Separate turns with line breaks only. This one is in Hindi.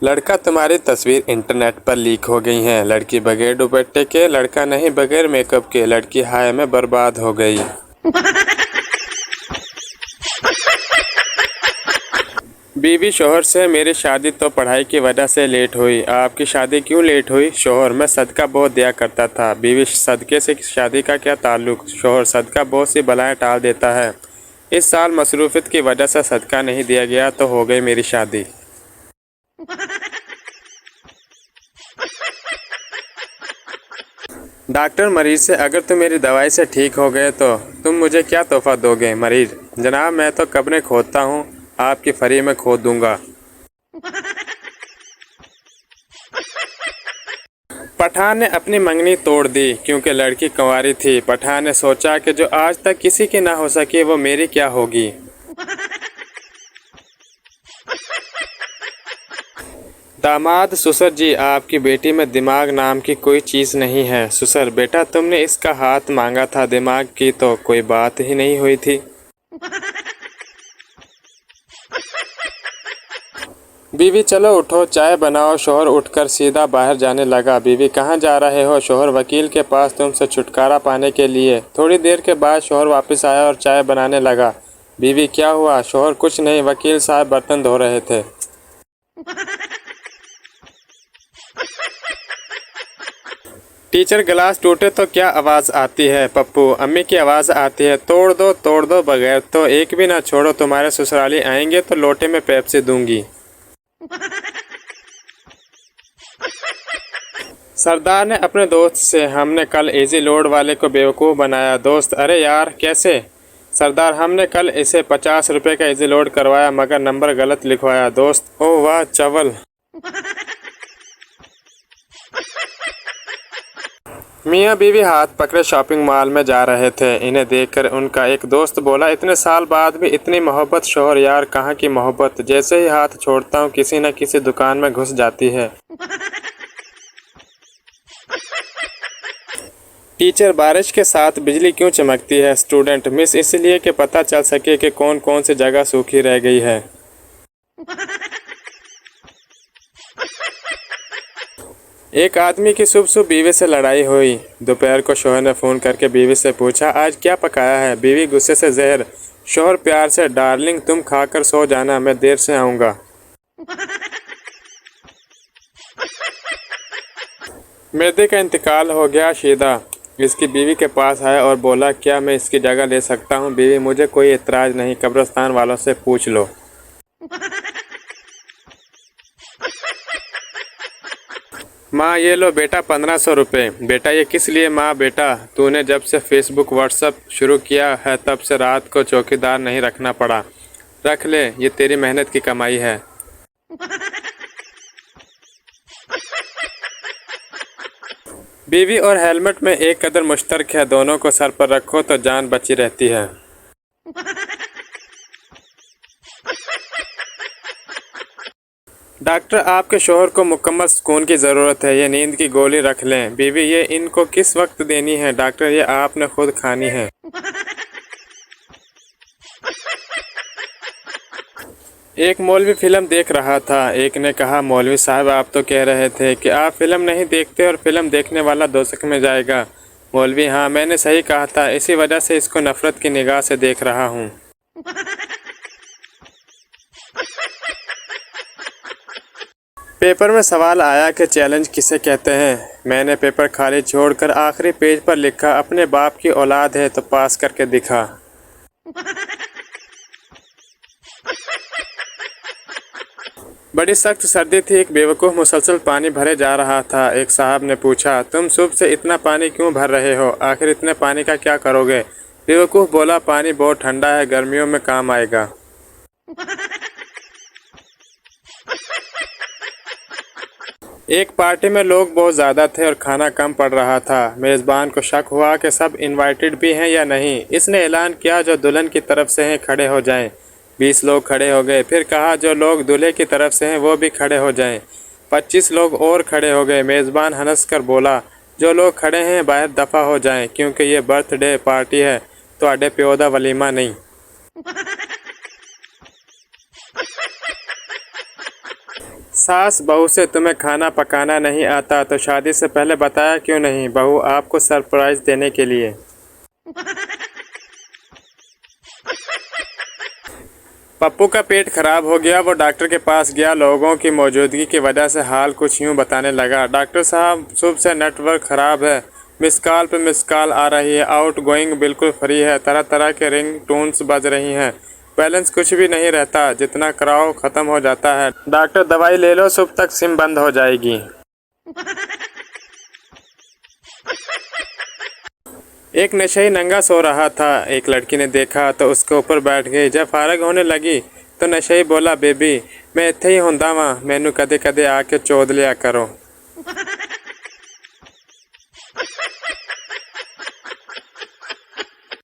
लड़का तुम्हारी तस्वीर इंटरनेट पर लीक हो गई है। लड़की बगैर दुपट्टे के, लड़का नहीं बगैर मेकअप के, लड़की हाय में बर्बाद हो गई। बीवी शोहर से, मेरी शादी तो पढ़ाई की वजह से लेट हुई। आपकी शादी क्यों लेट हुई? शोहर, मैं सदका बहुत दिया करता था। बीवी, सदके से शादी का क्या ताल्लुक? शोहर, सदका बहुत सी बलाएं टाल देता है। इस साल मसरूफियत की वजह से सदका नहीं दिया गया तो हो गई मेरी शादी। डॉक्टर मरीज से, अगर तुम मेरी दवाई से ठीक हो गए तो तुम मुझे क्या तोहफा दोगे? मरीज, जनाब मैं तो कब्रें खोदता हूँ, आपकी फरी में खोद दूंगा। पठान ने अपनी मंगनी तोड़ दी क्योंकि लड़की कंवारी थी। पठान ने सोचा कि जो आज तक किसी की ना हो सकी वो मेरी क्या होगी। दामाद, ससुर जी आपकी बेटी में दिमाग नाम की कोई चीज़ नहीं है। ससुर, बेटा तुमने इसका हाथ मांगा था, दिमाग की तो कोई बात ही नहीं हुई थी। बीवी, चलो उठो चाय बनाओ। शोहर उठकर सीधा बाहर जाने लगा। बीवी, कहाँ जा रहे हो? शोहर, वकील के पास तुमसे छुटकारा पाने के लिए। थोड़ी देर के बाद शोहर वापस आया और चाय बनाने लगा। बीवी, क्या हुआ? शोहर, कुछ नहीं, वकील साहब बर्तन धो रहे थे। टीचर, गिलास टूटे तो क्या आवाज़ आती है? पप्पू, अम्मी की आवाज़ आती है। तोड़ दो बगैर तो एक भी ना छोड़ो, तुम्हारे ससुराली आएंगे तो लोटे में पेप्सी दूंगी। सरदार ने अपने दोस्त से, हमने कल इजी लोड वाले को बेवकूफ़ बनाया। दोस्त, अरे यार कैसे? सरदार, हमने कल इसे 50 रुपये का इजी लोड करवाया मगर नंबर गलत लिखवाया। दोस्त, ओह वाह चवल। मियाँ बीवी हाथ पकड़े शॉपिंग मॉल में जा रहे थे। इन्हें देखकर उनका एक दोस्त बोला, इतने साल बाद भी इतनी मोहब्बत। शोहर, यार कहाँ की मोहब्बत, जैसे ही हाथ छोड़ता हूँ किसी न किसी दुकान में घुस जाती है। टीचर, बारिश के साथ बिजली क्यों चमकती है? स्टूडेंट, मिस, इसलिए कि पता चल सके कि कौन कौन सी जगह सूखी रह गई है। एक आदमी की सुबह बीवी से लड़ाई हुई। दोपहर को शोहर ने फ़ोन करके बीवी से पूछा, आज क्या पकाया है? बीवी गुस्से से, जहर। शोहर प्यार से, डार्लिंग तुम खाकर सो जाना, मैं देर से आऊँगा। मिर्दे का इंतकाल हो गया। शीदा इसकी बीवी के पास आया और बोला, क्या मैं इसकी जगह ले सकता हूँ? बीवी, मुझे कोई एतराज़ नहीं, कब्रिस्तान वालों से पूछ लो। माँ, ये लो बेटा 1500 रुपये। बेटा, ये किस लिए? माँ, बेटा तूने जब से फेसबुक व्हाट्सएप शुरू किया है तब से रात को चौकीदार नहीं रखना पड़ा। रख ले, ये तेरी मेहनत की कमाई है। बीवी और हेलमेट में एक कदर मुश्तरक है, दोनों को सर पर रखो तो जान बची रहती है। डॉक्टर, आपके शोहर को मुकम्मल सुकून की ज़रूरत है, ये नींद की गोली रख लें। बीवी, ये इनको किस वक्त देनी है? डॉक्टर, ये आपने खुद खानी है। एक मौलवी फिल्म देख रहा था। एक ने कहा, मौलवी साहब आप तो कह रहे थे कि आप फिल्म नहीं देखते और फिल्म देखने वाला दोज़ख में जाएगा। मौलवी, हाँ मैंने सही कहा था, इसी वजह से इसको नफ़रत की निगाह से देख रहा हूँ। पेपर में सवाल आया कि चैलेंज किसे कहते हैं। मैंने पेपर खाली छोड़कर आखिरी पेज पर लिखा, अपने बाप की औलाद है तो पास करके दिखा। बड़ी सख्त सर्दी थी। एक बेवकूफ़ मुसलसल पानी भरे जा रहा था। एक साहब ने पूछा, तुम सुबह से इतना पानी क्यों भर रहे हो? आखिर इतने पानी का क्या करोगे? बेवकूफ़ बोला, पानी बहुत ठंडा है, गर्मियों में काम आएगा। एक पार्टी में लोग बहुत ज़्यादा थे और खाना कम पड़ रहा था। मेज़बान को शक हुआ कि सब इनवाइटेड भी हैं या नहीं। इसने ऐलान किया, जो दुल्हन की तरफ से हैं खड़े हो जाएं। 20 लोग खड़े हो गए। फिर कहा, जो लोग दूल्हे की तरफ से हैं वो भी खड़े हो जाएं। 25 लोग और खड़े हो गए। मेज़बान हंस कर बोला, जो लोग खड़े हैं बाहर दफ़ा हो जाएं, क्योंकि ये बर्थडे पार्टी है, ਤੁਹਾਡੇ ਪਿਓ ਦਾ ਵਲੀਮਾ नहीं। सास बहू से तुम्हें खाना पकाना नहीं आता तो शादी से पहले बताया क्यों नहीं? बहू आपको सरप्राइज देने के लिए। पप्पू का पेट खराब हो गया, वो डॉक्टर के पास गया। लोगों की मौजूदगी की वजह से हाल कुछ यूं बताने लगा। डॉक्टर साहब, सुबह से नेटवर्क खराब है, मिस कॉल पे मिस कॉल आ रही है, आउट गोइंग बिल्कुल फ्री है, तरह तरह के रिंग टोन्स बज रही हैं, बैलेंस कुछ भी नहीं रहता, जितना कराओ खत्म हो जाता है। डॉक्टर दवाई ले लो, सुबह तक सिम बंद हो जाएगी। एक नशेड़ी नंगा सो रहा था। एक लड़की ने देखा तो उसके ऊपर बैठ गई। जब फारग होने लगी तो नशेड़ी बोला, बेबी मैं इत्थे ही हुंदा वां, मैनू कदे कदे आके चोद लिया करो।